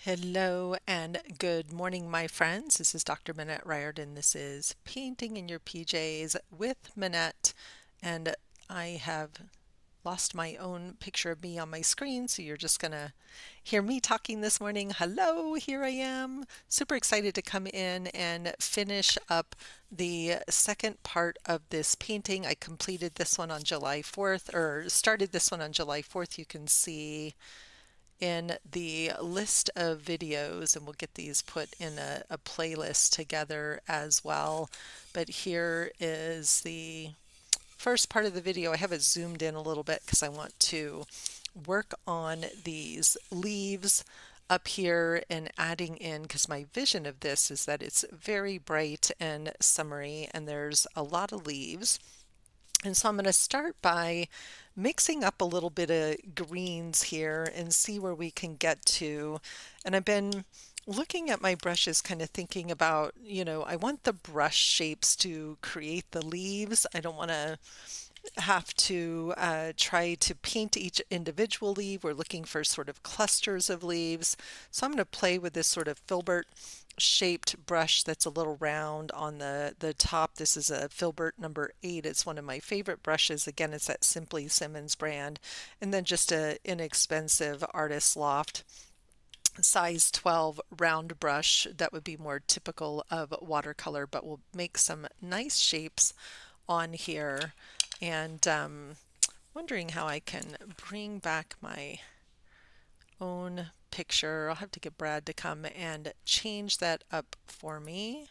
Hello and good morning, my friends. This is Dr. Minette Riordan. This is Painting in Your PJs with Minette, and I have lost my own picture of me on my screen, so you're just gonna hear me talking this morning. Hello, here I am. Super excited to come in and finish up the second part of this painting. I completed this one on July 4th, or started this one on July 4th. You can see in the list of videos, and we'll get these put in a playlist together as well. But here is the first part of the video. I have it zoomed in a little bit because I want to work on these leaves up here and adding in, because my vision of this is that it's very bright and summery and there's a lot of leaves. And so I'm going to start by mixing up a little bit of greens here and see where we can get to. And I've been looking at my brushes, kind of thinking about, I want the brush shapes to create the leaves. I don't want to have to try to paint each individual leaf. We're looking for sort of clusters of leaves. So I'm going to play with this sort of filbert shaped brush that's a little round on the top. This is a filbert number 8. It's one of my favorite brushes. Again, it's that Simply Simmons brand. And then just a inexpensive Artist Loft size 12 round brush that would be more typical of watercolor, but will make some nice shapes on here. And wondering how I can bring back my own picture. I'll have to get Brad to come and change that up for me.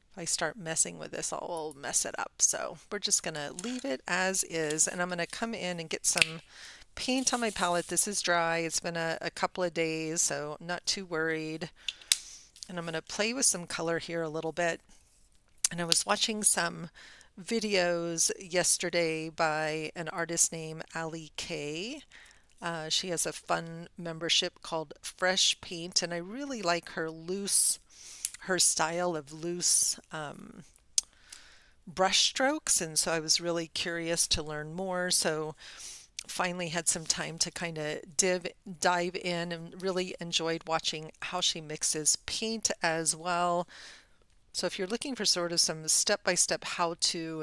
If I start messing with this, I'll mess it up. So we're just going to leave it as is, and I'm going to come in and get some paint on my palette. This is dry. It's been a couple of days, so not too worried. And I'm going to play with some color here a little bit. And I was watching some videos yesterday by an artist named Ali Kay. She has a fun membership called Fresh Paint, and I really like her style of loose brush strokes, and so I was really curious to learn more. So finally had some time to kind of dive in, and really enjoyed watching how she mixes paint as well. So if you're looking for sort of some step-by-step how-to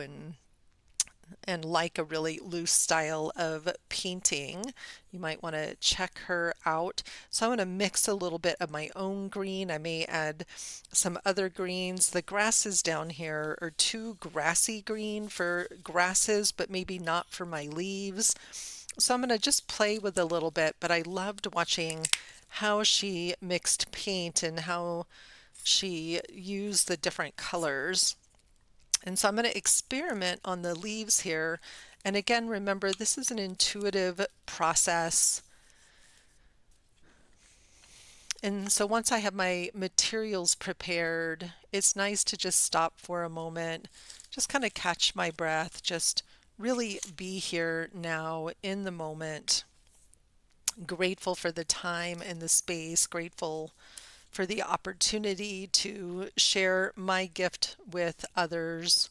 and like a really loose style of painting, you might want to check her out. So I'm going to mix a little bit of my own green. I may add some other greens. The grasses down here are too grassy green for grasses, but maybe not for my leaves. So I'm going to just play with a little bit, but I loved watching how she mixed paint and how she used the different colors. And so I'm going to experiment on the leaves here. And again, remember, this is an intuitive process. And so once I have my materials prepared, it's nice to just stop for a moment, just kind of catch my breath, just really be here now in the moment. Grateful for the time and the space, grateful for the opportunity to share my gift with others.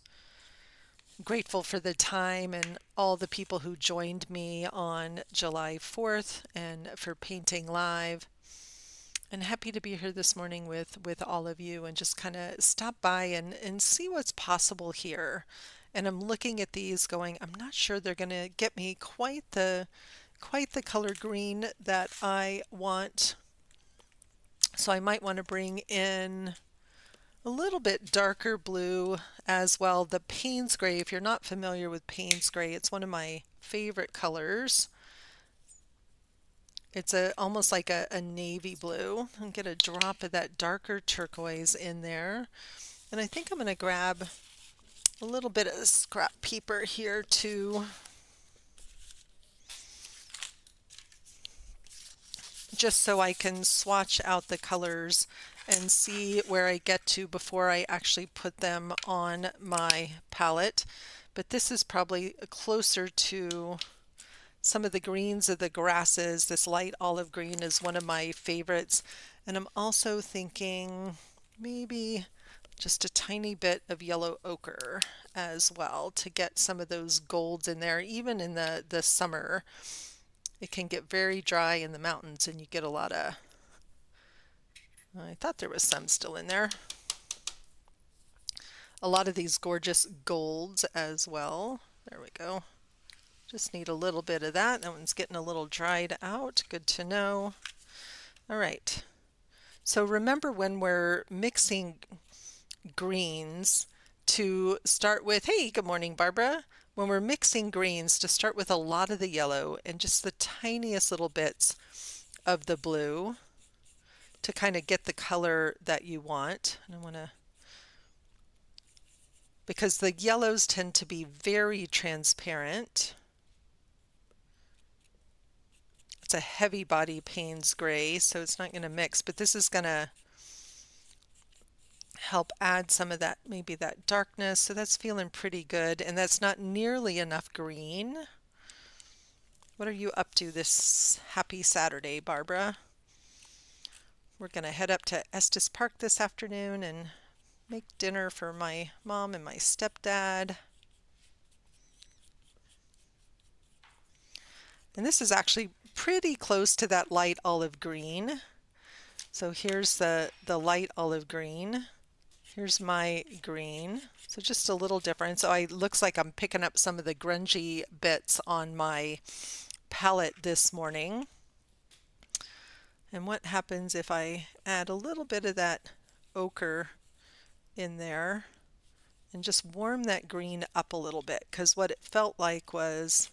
Grateful for the time and all the people who joined me on July 4th and for painting live. And happy to be here this morning with all of you and just kind of stop by and see what's possible here. And I'm looking at these going, I'm not sure they're going to get me quite the color green that I want. So I might want to bring in a little bit darker blue as well. The Payne's Gray, if you're not familiar with Payne's Gray, it's one of my favorite colors. It's almost like a navy blue. I'll get a drop of that darker turquoise in there. And I think I'm going to grab a little bit of scrap paper here too, just so I can swatch out the colors and see where I get to before I actually put them on my palette. But this is probably closer to some of the greens of the grasses. This light olive green is one of my favorites. And I'm also thinking maybe just a tiny bit of yellow ochre as well to get some of those golds in there, even in the summer. it can get very dry in the mountains and you get a lot of, I thought there was some still in there. A lot of these gorgeous golds as well. There we go. Just need a little bit of that. That one's getting a little dried out. Good to know. All right. So remember when we're mixing greens to start with, hey, good morning, Barbara. When we're mixing greens, to start with a lot of the yellow and just the tiniest little bits of the blue to kind of get the color that you want. And I want to, because the yellows tend to be very transparent. It's a heavy body Payne's gray, so it's not going to mix, but this is going to help add some of that, maybe that darkness. So that's feeling pretty good, and that's not nearly enough green. What are you up to this happy Saturday, Barbara? We're going to head up to Estes Park this afternoon and make dinner for my mom and my stepdad. And this is actually pretty close to that light olive green. So here's the light olive green. Here's my green. So just a little different. So it looks like I'm picking up some of the grungy bits on my palette this morning. And what happens if I add a little bit of that ochre in there and just warm that green up a little bit? Because what it felt like was,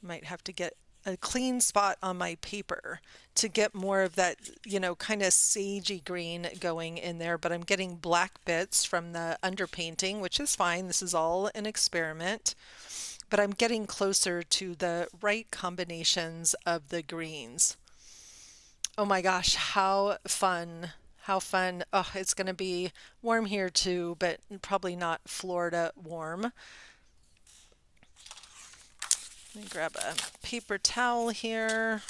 I might have to get a clean spot on my paper to get more of that, you know, kind of sagey green going in there, but I'm getting black bits from the underpainting, which is fine. This is all an experiment, but I'm getting closer to the right combinations of the greens. Oh my gosh, how fun. How fun. Oh, it's going to be warm here too, but probably not Florida warm. Let me grab a paper towel here.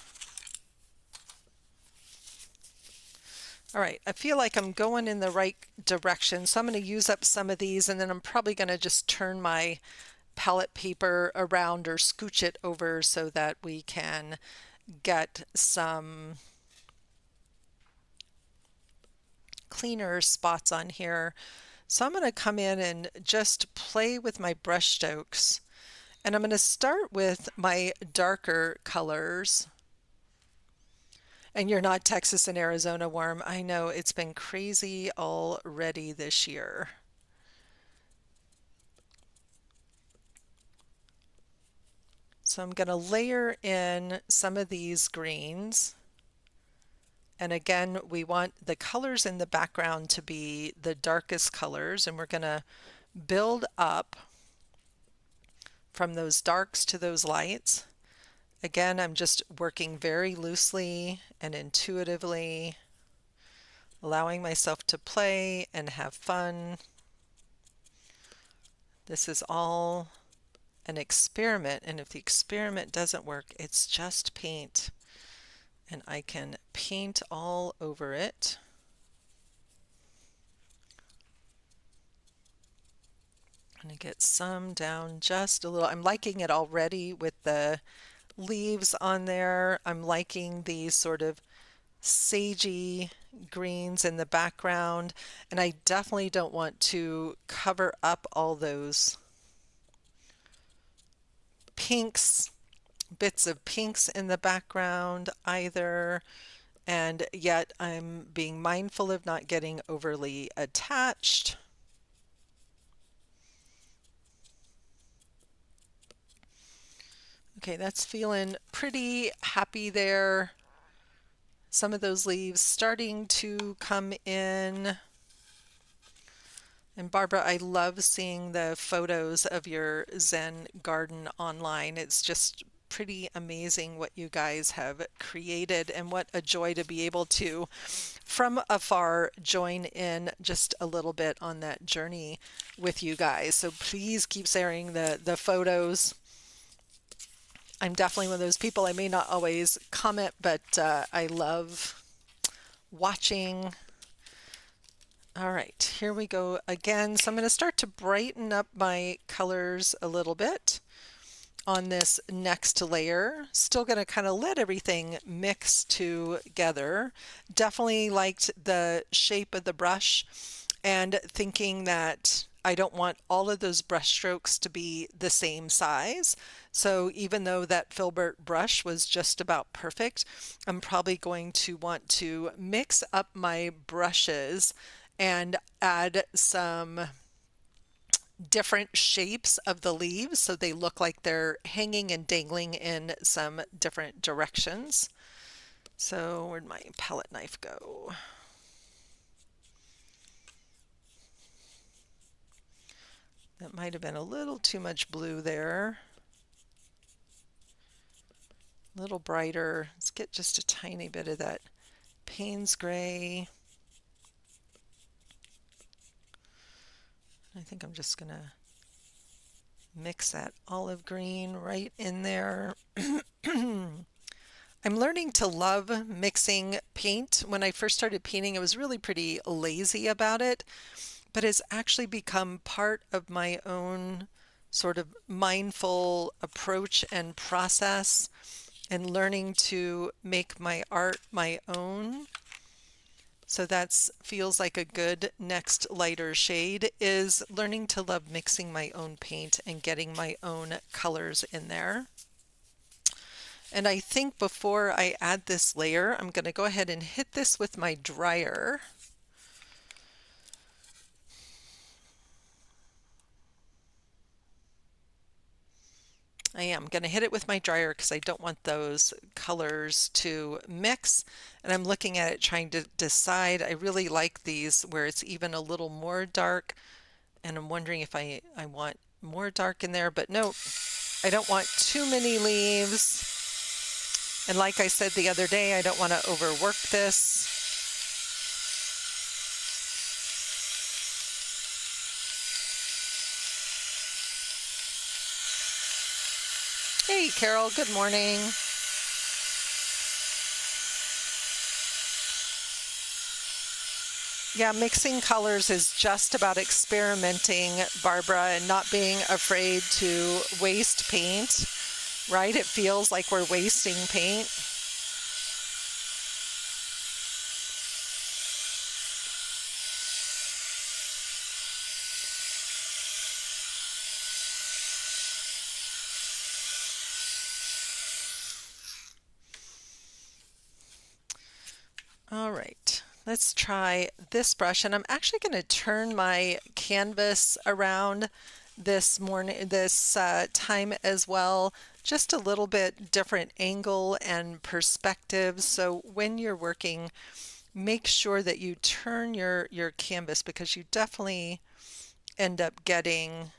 All right, I feel like I'm going in the right direction, so I'm going to use up some of these, and then I'm probably going to just turn my palette paper around or scooch it over so that we can get some cleaner spots on here. So I'm going to come in and just play with my brush strokes. And I'm going to start with my darker colors. And you're not Texas and Arizona warm. I know it's been crazy already this year. So I'm going to layer in some of these greens. And again, we want the colors in the background to be the darkest colors, and we're going to build up from those darks to those lights. Again, I'm just working very loosely and intuitively, allowing myself to play and have fun. This is all an experiment, and if the experiment doesn't work, it's just paint. And I can paint all over it. I'm going to get some down just a little. I'm liking it already with the leaves on there. I'm liking these sort of sagey greens in the background, and I definitely don't want to cover up all those pinks, bits of pinks in the background either, and yet I'm being mindful of not getting overly attached. Okay, that's feeling pretty happy there. Some of those leaves starting to come in. And Barbara, I love seeing the photos of your Zen garden online. It's just pretty amazing what you guys have created, and what a joy to be able to, from afar, join in just a little bit on that journey with you guys. So please keep sharing the photos. I'm definitely one of those people, I may not always comment, but I love watching. All right, here we go again. So I'm going to start to brighten up my colors a little bit. on this next layer. Still going to kind of let everything mix together. Definitely liked the shape of the brush and thinking that I don't want all of those brush strokes to be the same size. So even though that filbert brush was just about perfect, I'm probably going to want to mix up my brushes and add some different shapes of the leaves so they look like they're hanging and dangling in some different directions. So where'd my palette knife go? That might have been a little too much blue there. A little brighter. Let's get just a tiny bit of that Payne's gray. I think I'm just going to mix that olive green right in there. I'm learning to love mixing paint. When I first started painting, I was really pretty lazy about it, but it's actually become part of my own sort of mindful approach and process, and learning to make my art my own. So that feels like a good next lighter shade, is learning to love mixing my own paint and getting my own colors in there. And I think before I add this layer, I'm going to go ahead and hit this with my dryer. I am going to hit it with my dryer because I don't want those colors to mix. And I'm looking at it trying to decide. I really like these where it's even a little more dark. And I'm wondering if I want more dark in there. But no, I don't want too many leaves. And like I said the other day, I don't want to overwork this. Hey, Carol, good morning. Yeah, mixing colors is just about experimenting, Barbara, and not being afraid to waste paint, right? It feels like we're wasting paint. All right, let's try this brush, and I'm actually going to turn my canvas around this time as well, just a little bit different angle and perspective. So when you're working, make sure that you turn your canvas, because you definitely end up getting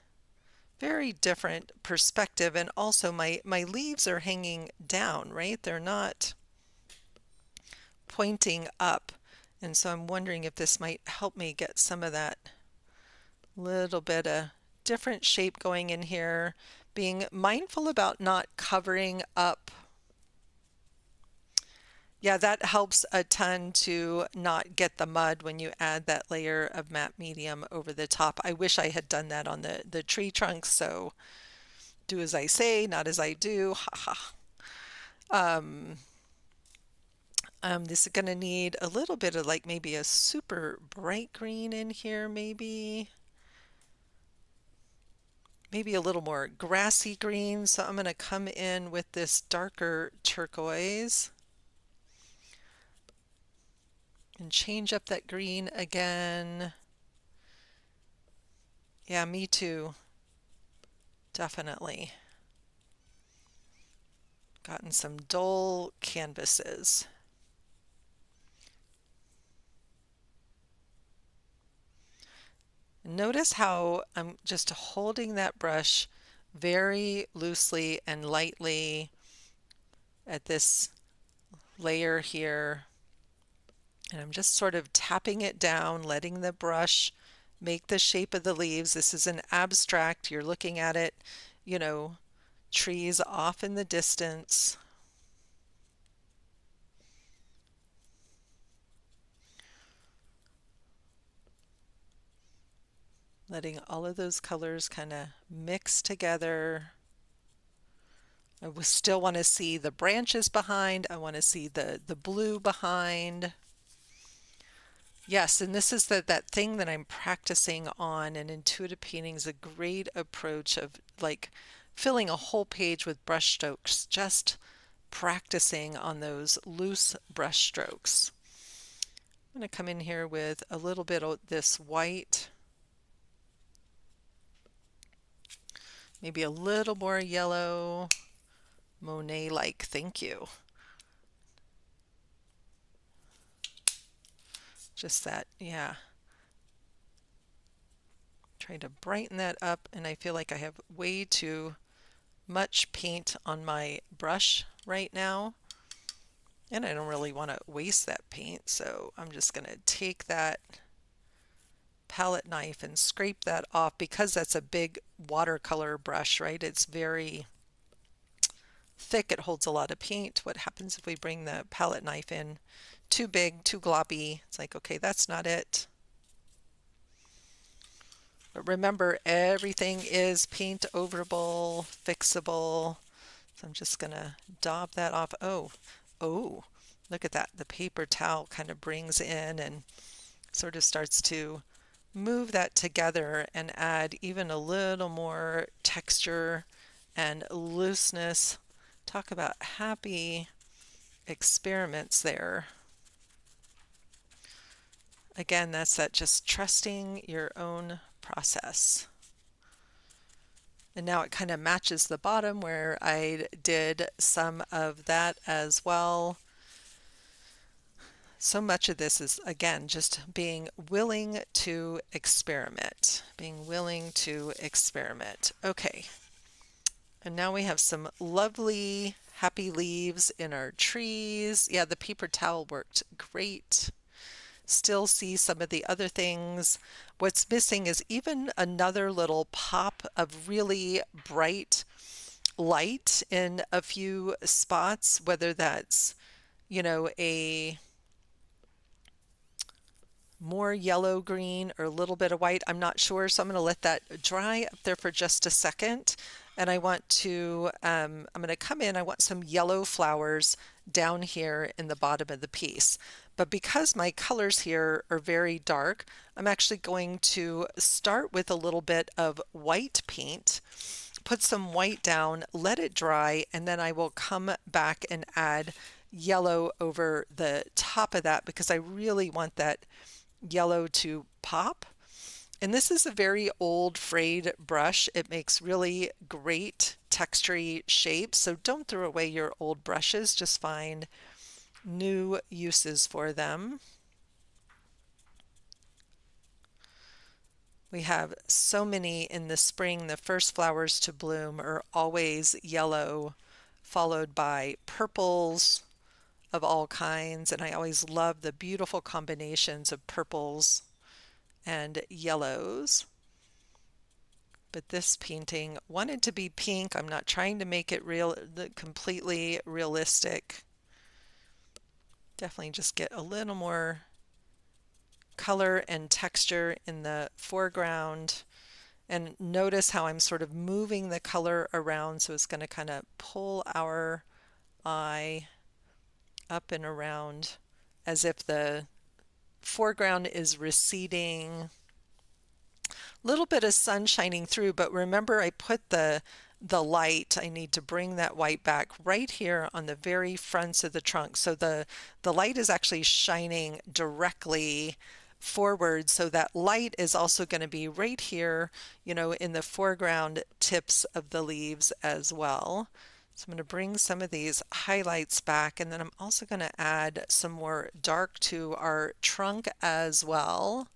very different perspective. And also my leaves are hanging down, right? They're not pointing up. And so I'm wondering if this might help me get some of that little bit of different shape going in here, being mindful about not covering up. Yeah, that helps a ton to not get the mud when you add that layer of matte medium over the top. I wish I had done that on the tree trunks, so do as I say, not as I do. Ha ha. This is going to need a little bit of like maybe a super bright green in here, maybe a little more grassy green. So I'm going to come in with this darker turquoise and change up that green again. Yeah, me too. Definitely. Gotten some dull canvases. Notice how I'm just holding that brush very loosely and lightly at this layer here. And I'm just sort of tapping it down, letting the brush make the shape of the leaves. This is an abstract. You're looking at it, you know, trees off in the distance. Letting all of those colors kind of mix together. I still want to see the branches behind. I want to see the blue behind. Yes, and this is that thing that I'm practicing on, and intuitive painting is a great approach of like filling a whole page with brush strokes, just practicing on those loose brush strokes. I'm going to come in here with a little bit of this white, maybe a little more yellow, Monet-like, thank you. Just that, yeah. Trying to brighten that up, and I feel like I have way too much paint on my brush right now, and I don't really want to waste that paint, so I'm just going to take that palette knife and scrape that off because that's a big watercolor brush, right? It's very thick, it holds a lot of paint. What happens if we bring the palette knife in too big, too gloppy? It's like, okay, that's not it. But remember, everything is paint overable, fixable. So I'm just going to daub that off. Oh, look at that. The paper towel kind of brings in and sort of starts to move that together and add even a little more texture and looseness. Talk about happy experiments there. Again, that's that just trusting your own process. And now it kind of matches the bottom where I did some of that as well. So much of this is, again, just being willing to experiment. Being willing to experiment. Okay. And now we have some lovely happy leaves in our trees. Yeah, the paper towel worked great. Still see some of the other things. What's missing is even another little pop of really bright light in a few spots, whether that's, a more yellow green or a little bit of white. I'm not sure, so I'm going to let that dry up there for just a second. And I want to, I'm going to come in, I want some yellow flowers down here in the bottom of the piece. But because my colors here are very dark, I'm actually going to start with a little bit of white paint, put some white down, let it dry, and then I will come back and add yellow over the top of that because I really want that yellow to pop. And this is a very old frayed brush. It makes really great textury shapes. So don't throw away your old brushes, just find new uses for them. We have so many in the spring. The first flowers to bloom are always yellow, followed by purples of all kinds. And I always love the beautiful combinations of purples and yellows. But this painting wanted to be pink. I'm not trying to make it completely realistic. Definitely just get a little more color and texture in the foreground. And notice how I'm sort of moving the color around, so it's going to kind of pull our eye up and around as if the foreground is receding. Little bit of sun shining through, but remember I put the light, I need to bring that white back right here on the very fronts of the trunk. So the light is actually shining directly forward, so that light is also going to be right here, in the foreground tips of the leaves as well. So I'm going to bring some of these highlights back, and then I'm also going to add some more dark to our trunk as well.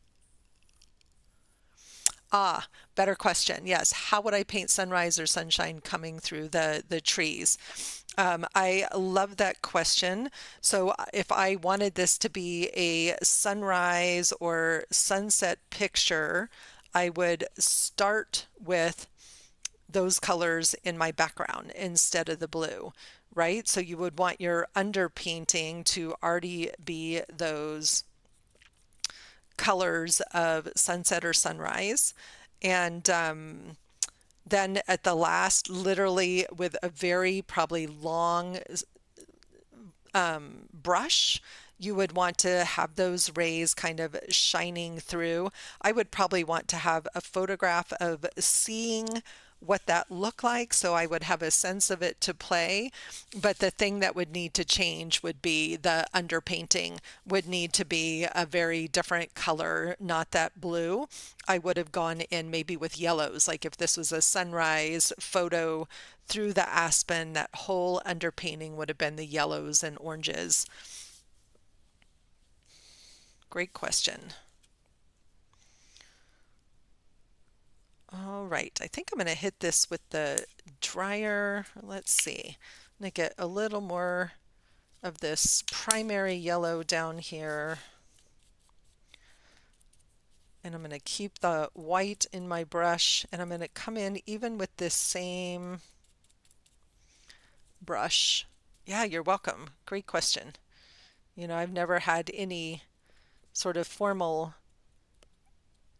Better question. Yes. How would I paint sunrise or sunshine coming through the trees? I love that question. So if I wanted this to be a sunrise or sunset picture, I would start with those colors in my background instead of the blue, right? So you would want your underpainting to already be those colors of sunset or sunrise. And Then at the last, literally with a very probably long brush, you would want to have those rays kind of shining through. I would probably want to have a photograph of seeing what that looked like so I would have a sense of it to play. But the thing that would need to change would be the underpainting would need to be a very different color, not that blue. I would have gone in maybe with yellows, like if this was a sunrise photo through the aspen, that whole underpainting would have been the yellows and oranges. Great question. All right, I think I'm going to hit this with the dryer. Let's see. I'm going to get a little more of this primary yellow down here. And I'm going to keep the white in my brush, and I'm going to come in even with this same brush. Yeah, you're welcome. Great question. You know, I've never had any sort of formal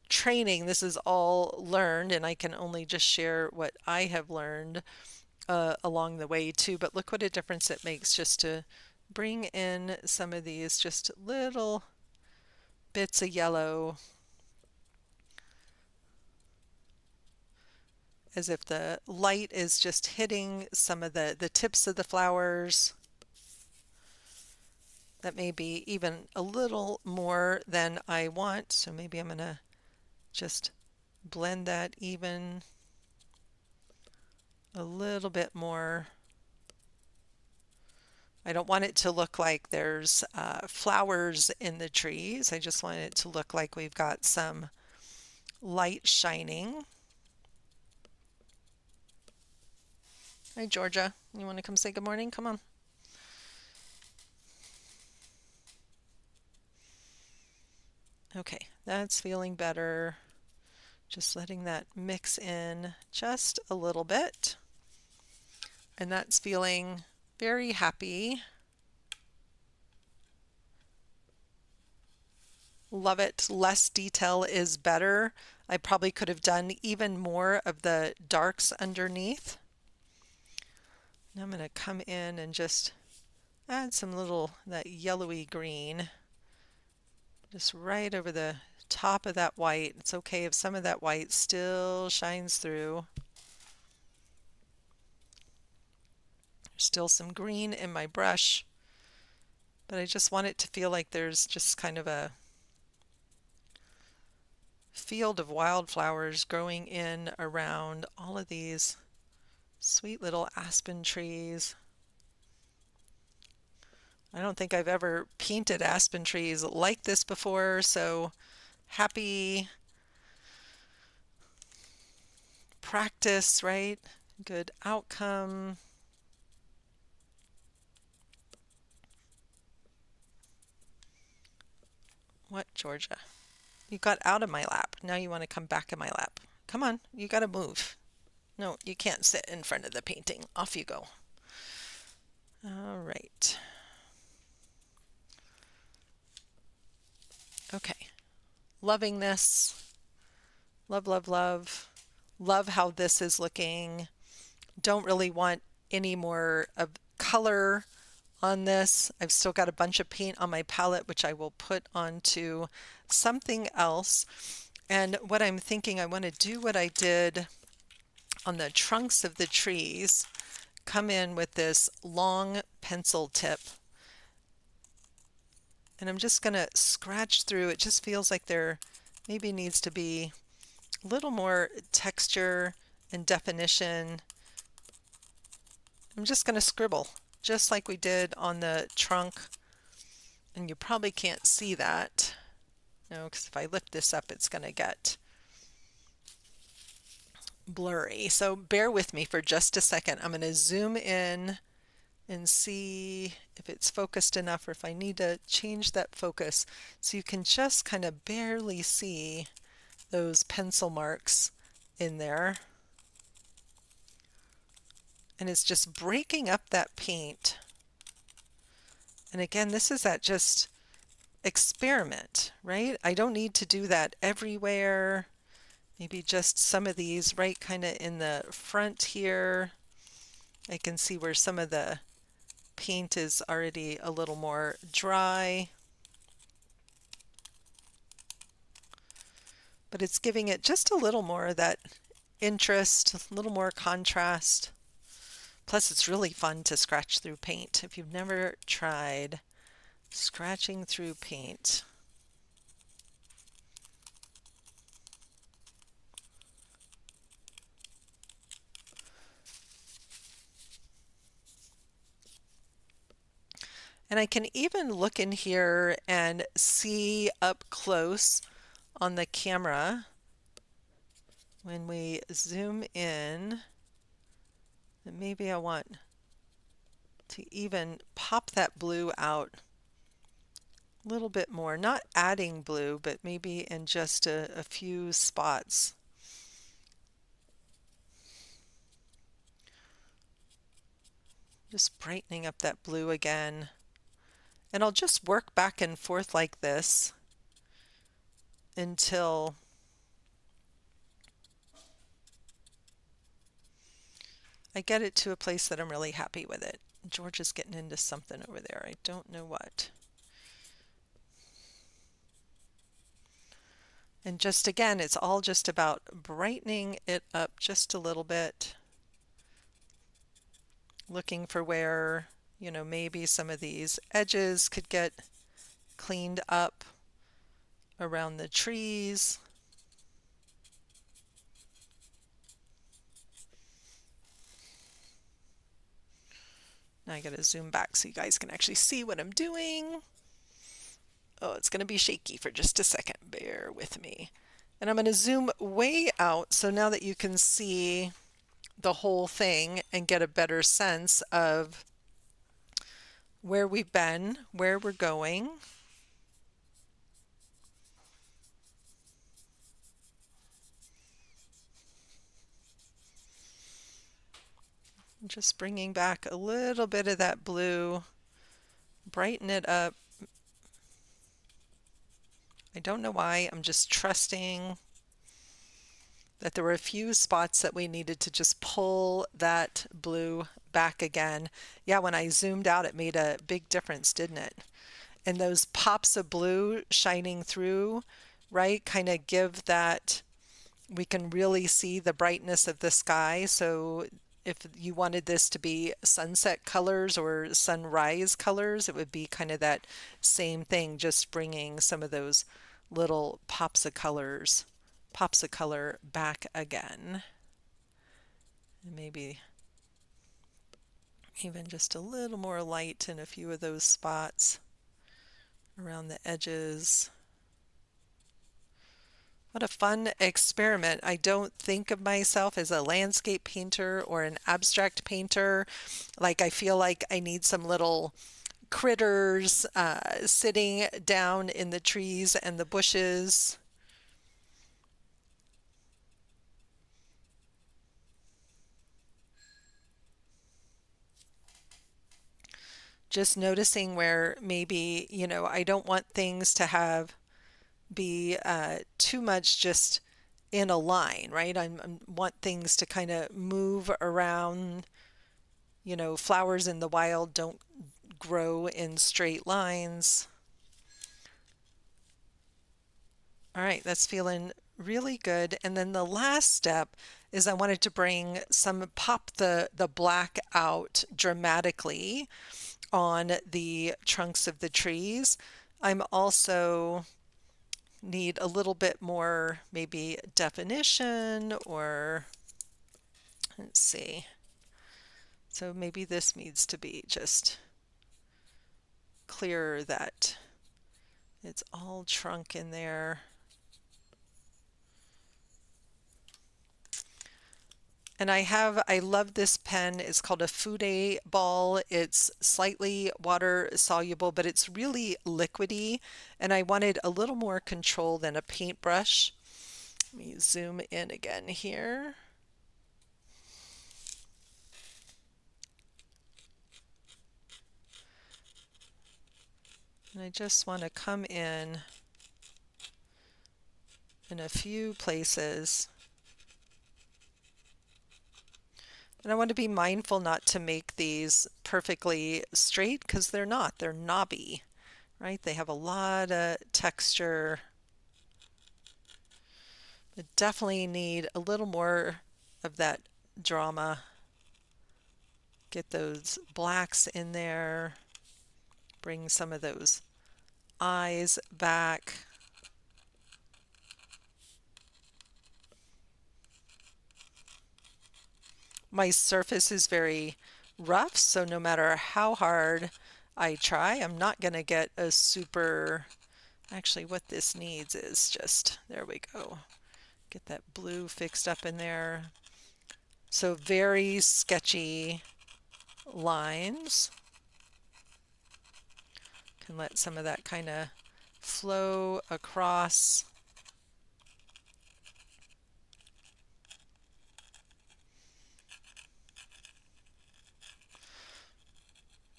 training. This is all learned, and I can only just share what I have learned along the way too. But look what a difference it makes just to bring in some of these just little bits of yellow, as if the light is just hitting some of the tips of the flowers. That may be even a little more than I want, so maybe I'm going to just blend that even a little bit more. I don't want it to look like there's flowers in the trees. I just want it to look like we've got some light shining. Hi, Georgia. You want to come say good morning? Come on. Okay, that's feeling better. Just letting that mix in just a little bit. And that's feeling very happy. Love it. Less detail is better. I probably could have done even more of the darks underneath. Now I'm going to come in and just add some little, that yellowy green, just right over the top of that white. It's okay if some of that white still shines through. There's still some green in my brush, but I just want it to feel like there's just kind of a field of wildflowers growing in around all of these sweet little aspen trees. I don't think I've ever painted aspen trees like this before, so happy practice, right? Good outcome. What, Georgia? You got out of my lap. Now you want to come back in my lap. Come on, you got to move. No, you can't sit in front of the painting. Off you go. All right. Okay. Loving this. Love, love, love. Love how this is looking. Don't really want any more of color on this. I've still got a bunch of paint on my palette, which I will put onto something else. And what I'm thinking, I want to do what I did on the trunks of the trees, come in with this long pencil tip. And I'm just going to scratch through. It just feels like there maybe needs to be a little more texture and definition. I'm just going to scribble, just like we did on the trunk. And you probably can't see that. No, because if I lift this up, it's going to get blurry. So bear with me for just a second. I'm going to zoom in and see if it's focused enough or if I need to change that focus so you can just kind of barely see those pencil marks in there. And it's just breaking up that paint. And again, this is that just experiment, right? I don't need to do that everywhere. Maybe just some of these right kind of in the front here. I can see where some of the paint is already a little more dry. But it's giving it just a little more of that interest, a little more contrast. Plus, it's really fun to scratch through paint. If you've never tried scratching through paint, and I can even look in here and see up close on the camera when we zoom in, and maybe I want to even pop that blue out a little bit more, not adding blue, but maybe in just a few spots. Just brightening up that blue again. And I'll just work back and forth like this until I get it to a place that I'm really happy with it. George is getting into something over there. I don't know what. And just again, it's all just about brightening it up just a little bit. Looking for where, maybe some of these edges could get cleaned up around the trees. Now I gotta zoom back so you guys can actually see what I'm doing. Oh, it's gonna be shaky for just a second. Bear with me. And I'm gonna zoom way out so now that you can see the whole thing and get a better sense of where we've been, where we're going. Just bringing back a little bit of that blue, brighten it up. I don't know why, I'm just trusting that there were a few spots that we needed to just pull that blue back again. Yeah, when I zoomed out, it made a big difference, didn't it? And those pops of blue shining through, right, kind of give that, we can really see the brightness of the sky. So if you wanted this to be sunset colors or sunrise colors, it would be kind of that same thing, just bringing some of those little pops of color back again. And maybe even just a little more light in a few of those spots around the edges. What a fun experiment. I don't think of myself as a landscape painter or an abstract painter. Like I feel like I need some little critters sitting down in the trees and the bushes. Just noticing where maybe, I don't want things to be too much just in a line, right? I want things to kind of move around. Flowers in the wild don't grow in straight lines. All right, that's feeling really good. And then the last step is I wanted to pop the black out dramatically on the trunks of the trees. I'm also need a little bit more maybe definition, or let's see. So maybe this needs to be just clearer that it's all trunk in there. And I love this pen. It's called a Fude Ball. It's slightly water soluble, but it's really liquidy. And I wanted a little more control than a paintbrush. Let me zoom in again here. And I just want to come in in a few places. And I want to be mindful not to make these perfectly straight because they're not. They're knobby, right? They have a lot of texture. But definitely need a little more of that drama. Get those blacks in there. Bring some of those eyes back. My surface is very rough, so no matter how hard I try, I'm not going to get a super... Actually, what this needs is just, there we go. Get that blue fixed up in there. So very sketchy lines. Can let some of that kind of flow across.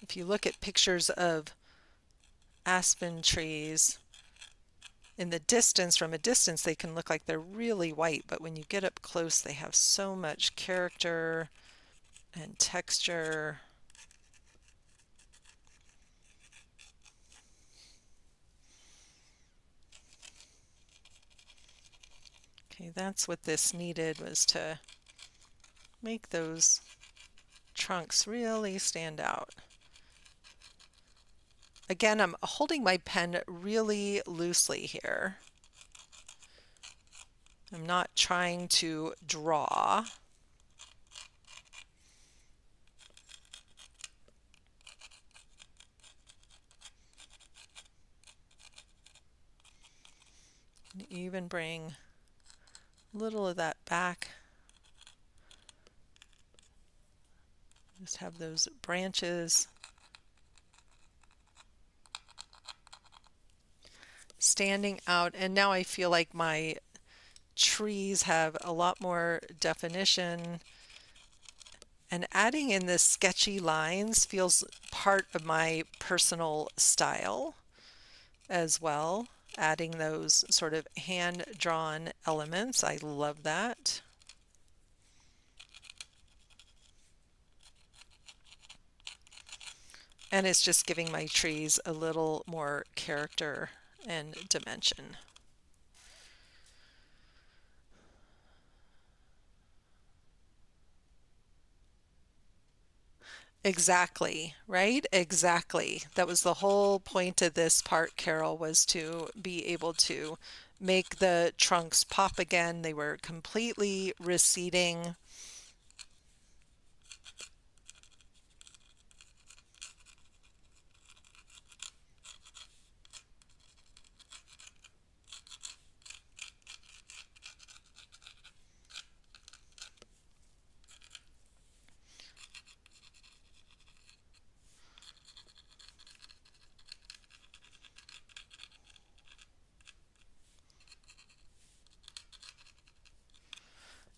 If you look at pictures of aspen trees, in the distance, from a distance, they can look like they're really white, but when you get up close, they have so much character and texture. Okay, that's what this needed, was to make those trunks really stand out. Again, I'm holding my pen really loosely here. I'm not trying to draw. Even bring a little of that back. Just have those branches standing out, and now I feel like my trees have a lot more definition, and adding in the sketchy lines feels part of my personal style as well. Adding those sort of hand-drawn elements, I love that. And it's just giving my trees a little more character and dimension. Exactly, right? Exactly. That was the whole point of this part, Carol, was to be able to make the trunks pop again. They were completely receding.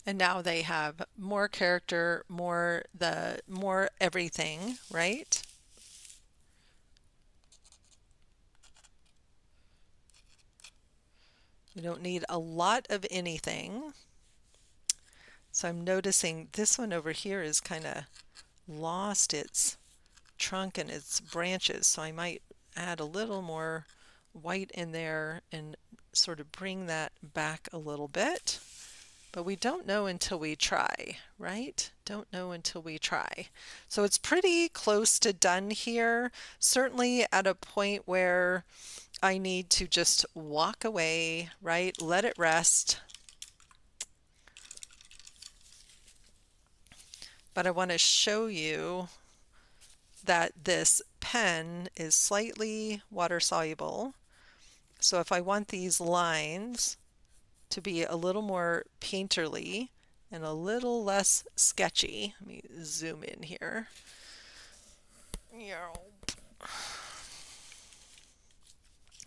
And now they have more character, more everything, right? You don't need a lot of anything. So I'm noticing this one over here is kind of lost its trunk and its branches, so I might add a little more white in there and sort of bring that back a little bit. But we don't know until we try, right? Don't know until we try. So it's pretty close to done here. Certainly at a point where I need to just walk away, right? Let it rest. But I want to show you that this pen is slightly water soluble. So if I want these lines to be a little more painterly and a little less sketchy, let me zoom in here.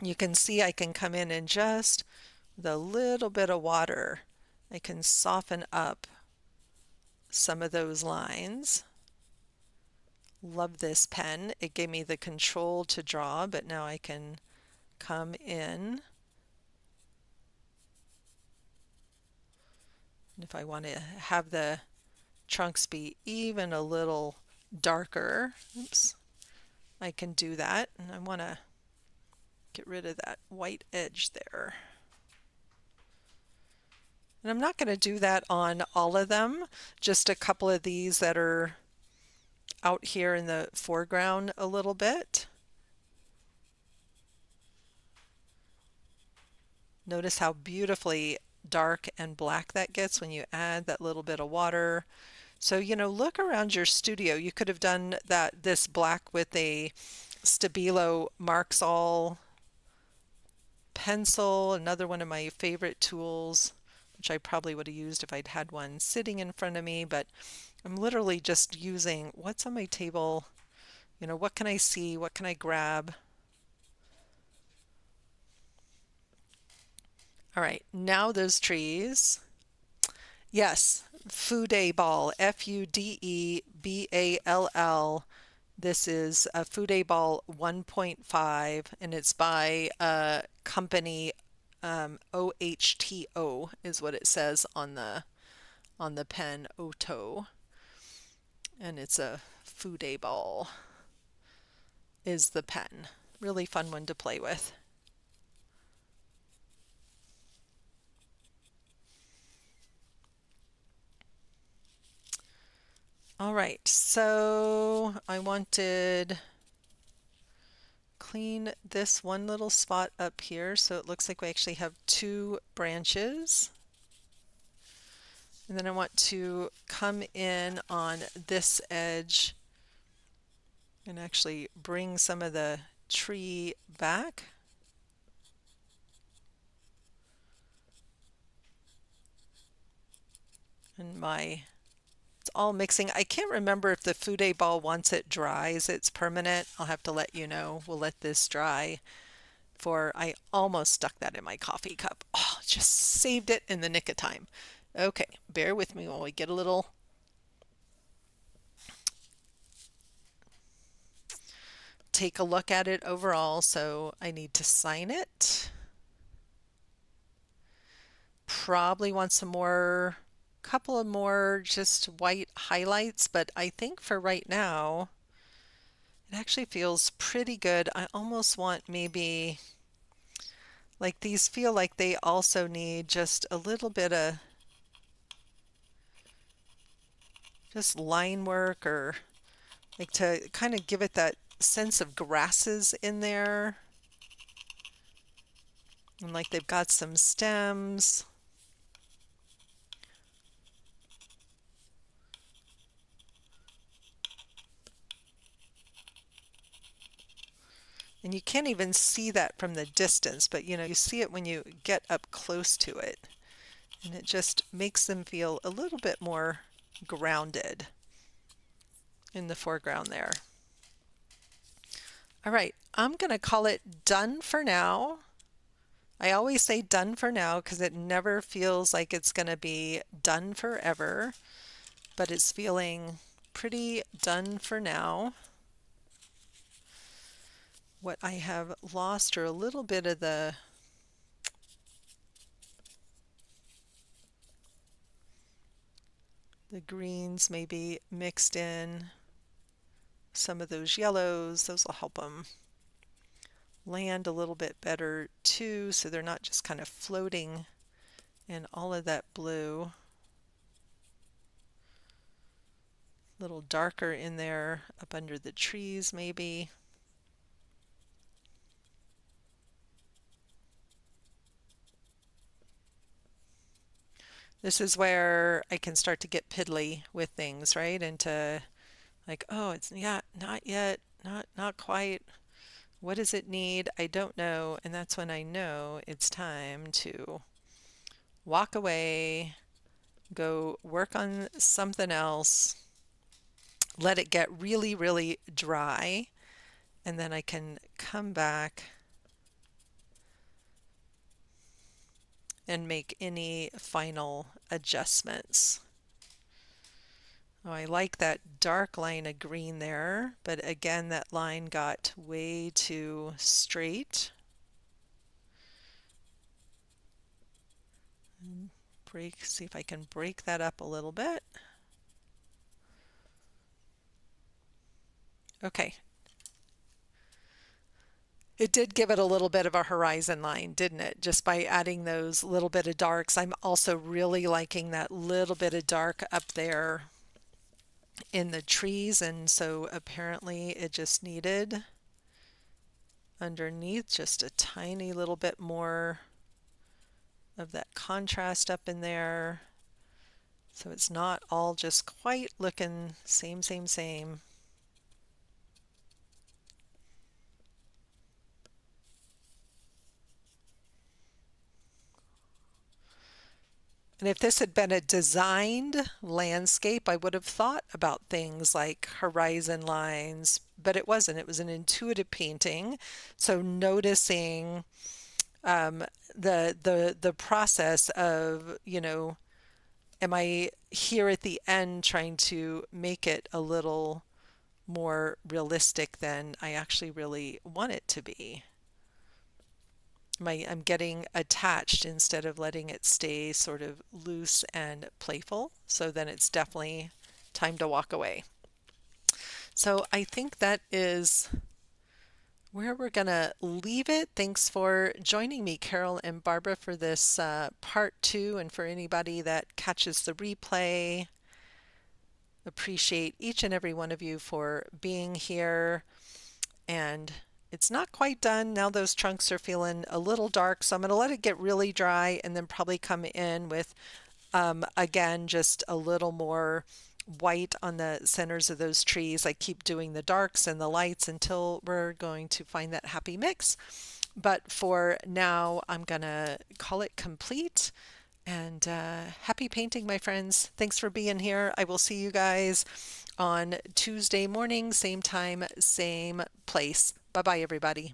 You can see I can come in and just with a little bit of water, I can soften up some of those lines. Love this pen. It gave me the control to draw, but now I can come in And if I want to have the trunks be even a little darker, oops, I can do that. And I want to get rid of that white edge there. And I'm not going to do that on all of them, just a couple of these that are out here in the foreground a little bit. Notice how beautifully dark and black that gets when you add that little bit of water. So, look around your studio. You could have done this black with a Stabilo Marks All pencil, another one of my favorite tools, which I probably would have used if I'd had one sitting in front of me, but I'm literally just using what's on my table. What can I see? What can I grab? All right, now those trees. Yes, Fudeball, Fudeball. This is a Fudeball 1.5, and it's by a company, OHTO is what it says on the pen, Oto, and it's a Fudeball is the pen. Really fun one to play with. All right, so I wanted clean this one little spot up here so it looks like we actually have two branches. And then I want to come in on this edge and actually bring some of the tree back. And it's all mixing. I can't remember if the Fudeball, once it dries, it's permanent. I'll have to let you know. We'll let this dry. I almost stuck that in my coffee cup. Oh, just saved it in the nick of time. Okay, bear with me while we get a little take a look at it overall. So I need to sign it. Probably want couple of more just white highlights, but I think for right now, it actually feels pretty good. I almost want maybe, like these feel like they also need just a little bit of just line work, or like to kind of give it that sense of grasses in there. And like they've got some stems. And you can't even see that from the distance, but you see it when you get up close to it. And it just makes them feel a little bit more grounded in the foreground there. All right, I'm going to call it done for now. I always say done for now because it never feels like it's going to be done forever, but it's feeling pretty done for now. What I have lost are a little bit of the greens maybe mixed in, some of those yellows. Those will help them land a little bit better too, so they're not just kind of floating in all of that blue. A little darker in there up under the trees maybe. This is where I can start to get piddly with things, right? And to like, oh, it's not yet, not quite. What does it need? I don't know. And that's when I know it's time to walk away, go work on something else, let it get really, really dry, and then I can come back and make any final adjustments. Oh, I like that dark line of green there, but again, that line got way too straight. see if I can break that up a little bit. Okay. It did give it a little bit of a horizon line, didn't it? Just by adding those little bit of darks. I'm also really liking that little bit of dark up there in the trees, and so apparently it just needed underneath just a tiny little bit more of that contrast up in there. So it's not all just quite looking same, same, same. And if this had been a designed landscape, I would have thought about things like horizon lines, but it wasn't. It was an intuitive painting. So noticing the process of, am I here at the end trying to make it a little more realistic than I actually really want it to be? I'm getting attached instead of letting it stay sort of loose and playful. So then it's definitely time to walk away. So I think that is where we're going to leave it. Thanks for joining me, Carol and Barbara, for this part two. And for anybody that catches the replay, appreciate each and every one of you for being here. And it's not quite done. Now those trunks are feeling a little dark, so I'm going to let it get really dry and then probably come in with, again, just a little more white on the centers of those trees. I keep doing the darks and the lights until we're going to find that happy mix. But for now, I'm going to call it complete. And happy painting, my friends. Thanks for being here. I will see you guys on Tuesday morning, same time, same place. Bye bye, everybody.